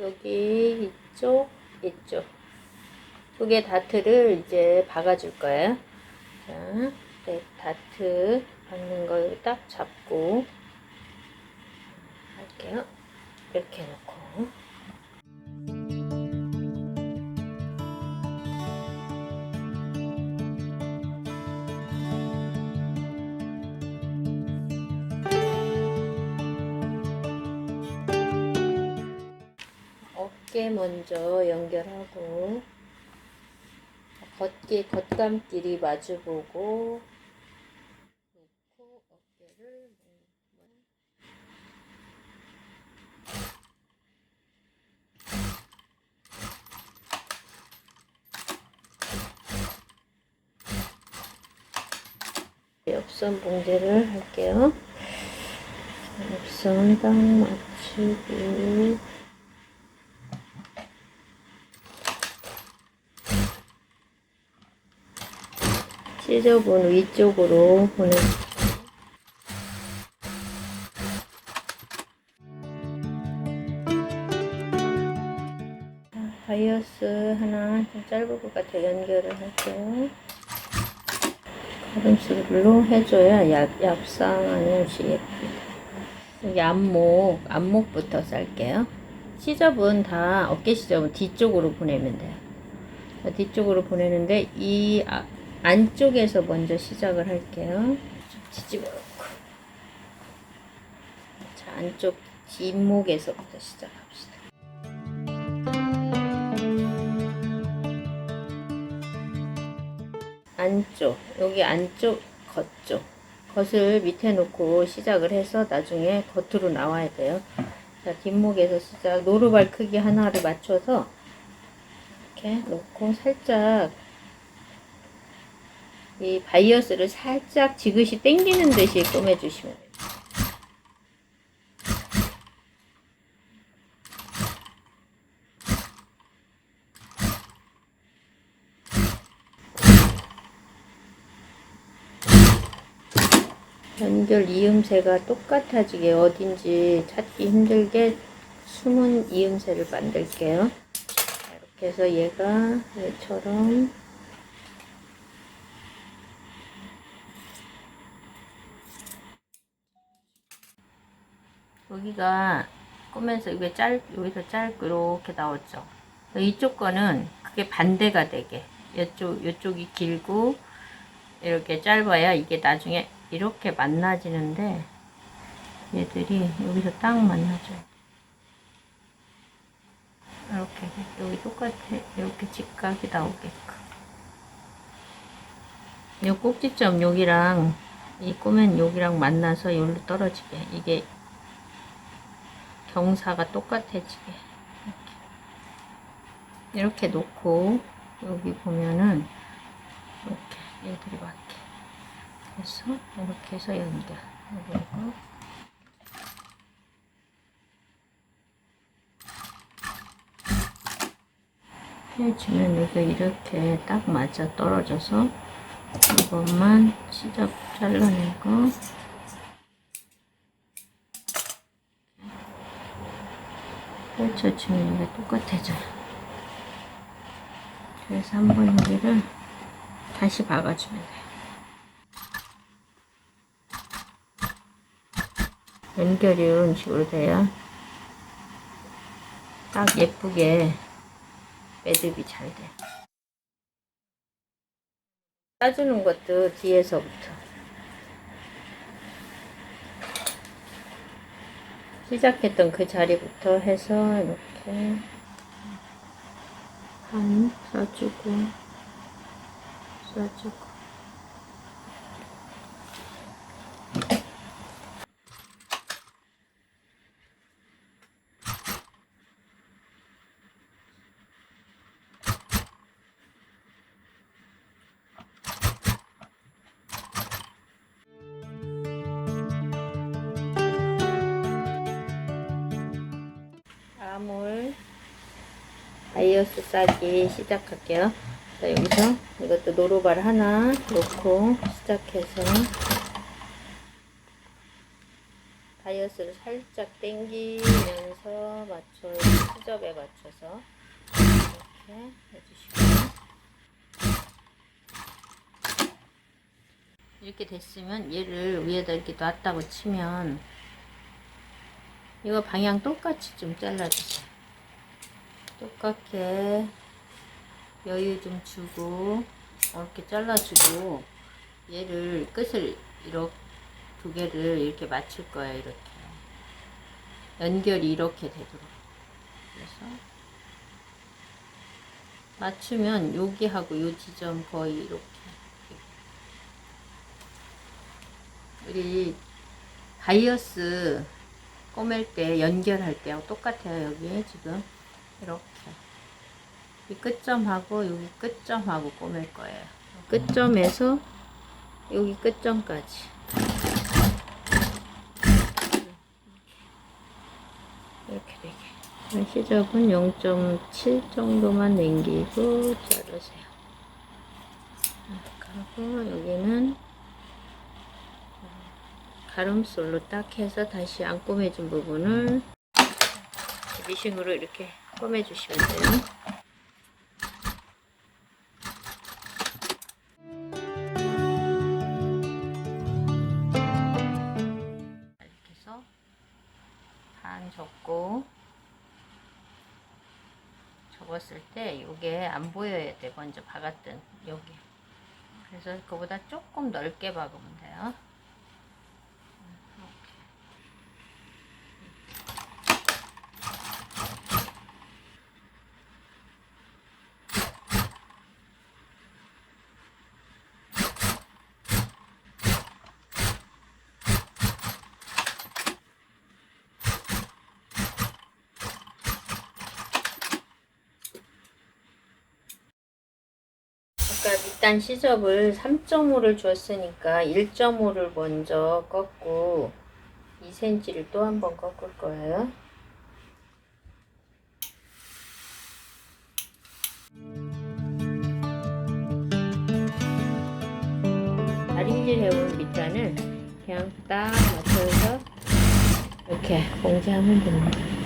여기 이쪽 두 개 다트를 이제 박아줄 거예요. 자, 네, 다트 박는 걸 딱 잡고 할게요. 이렇게 놓고 어깨 먼저 연결하고 겉감끼리 마주보고 놓고 어깨를 옆선 봉제를 할게요. 옆선 딱 맞추고 찢어본 위쪽으로 보내주세요. 바이어스 하나 좀 짧을 것 같아 연결을 할게요. 가름수로 해줘야 얍상한 옷이 예쁘다. 여기 안목부터 쌀게요. 시접은 다 어깨 시접은 뒤쪽으로 보내면 돼요. 뒤쪽으로 보내는데 이 안쪽에서 먼저 시작을 할게요. 좀 뒤집어 놓고 자, 안쪽 뒷목에서부터 시작합시다. 안쪽, 여기 안쪽 겉을 밑에 놓고 시작을 해서 나중에 겉으로 나와야 돼요. 자, 뒷목에서 시작, 노루발 크기 하나를 맞춰서 이렇게 놓고 살짝 이 바이어스를 살짝 지그시 당기는 듯이 꼬매주시면 돼요. 연결 이음새가 똑같아지게 어딘지 찾기 힘들게 숨은 이음새를 만들게요. 이렇게 해서 얘가 얘처럼 여기가 꼬면서 여기서 짧고 이렇게 나왔죠. 이쪽 거는 그게 반대가 되게 이쪽이 길고 이렇게 짧아야 이게 나중에 이렇게 만나지는데 얘들이 여기서 딱 만나줘요. 이렇게 여기 똑같아. 이렇게 직각이 나오게끔. 이 꼭지점 여기랑 이 꼬맨 여기랑 만나서 여기로 떨어지게, 이게 경사가 똑같아지게 이렇게 놓고 여기 보면은 이렇게 얘들이 맞게 해서 이렇게 해서 연결. 그리고 해주면 여기가 이렇게 딱 맞아 떨어져서 이것만 시접 잘라내고 펼쳐주면 이게 똑같아져요. 그래서 한번 여기를 다시 박아주면 돼요. 연결이 이런 식으로 돼야 딱 예쁘게 매듭이 잘 돼. 따주는 것도 뒤에서부터 시작했던 그 자리부터 해서 이렇게 한 싸주고 아몰 바이어스 싸기 시작할게요. 자, 여기서 이것도 노루발 하나 놓고 시작해서 바이어스를 살짝 당기면서 맞춰요. 수접에 맞춰서 이렇게 해주시고, 이렇게 됐으면 얘를 위에다 이렇게 놨다고 치면, 이거 방향 똑같이 좀 잘라주세요. 똑같게 여유 좀 주고 이렇게 잘라주고, 얘를 끝을 이렇게 두 개를 이렇게 맞출 거예요. 이렇게 연결이 이렇게 되도록. 그래서 맞추면 여기하고 요 지점 거의 이렇게, 우리 바이어스 꼬맬 때 연결할 때하고 똑같아요. 여기 지금 이렇게 이 끝점하고 여기 끝점하고 꼬맬 거예요. 끝점에서 여기 끝점까지 이렇게 되게. 시접은 0.7 정도만 남기고 자르세요. 그리고 여기는 가름솔로 딱 해서 다시 안 꼬매준 부분을 미싱으로 이렇게 꼬매주시면 돼요. 이렇게 해서 반 접고, 접었을 때 이게 안 보여야 돼. 먼저 박았던 여기. 그래서 그거보다 조금 넓게 박으면 돼요. 아까 밑단 시접을 3.5를 줬으니까 1.5를 먼저 꺾고 2cm를 또 한 번 꺾을 거예요. 다림질 해온 밑단을 그냥 딱 맞춰서 이렇게 봉제하면 됩니다.